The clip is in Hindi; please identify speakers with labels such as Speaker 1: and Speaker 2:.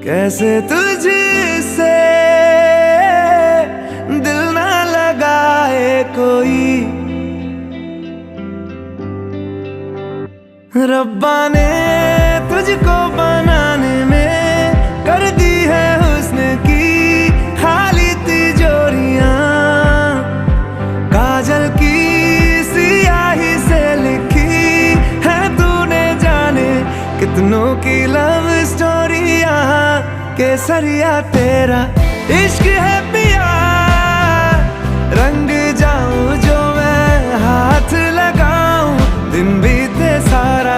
Speaker 1: कैसे तुझसे दिल ना लगाए कोई। रब्बा ने तुझको बनाने में कर दी है हुस्न की खाली तिजोरियां। काजल की सियाही से लिखी है तूने जाने कितनों की लव स्टोरियां। केसरिया तेरा इश्क है पिया, रंग जाऊं जो मैं हाथ लगाऊं दिन बीते सारा।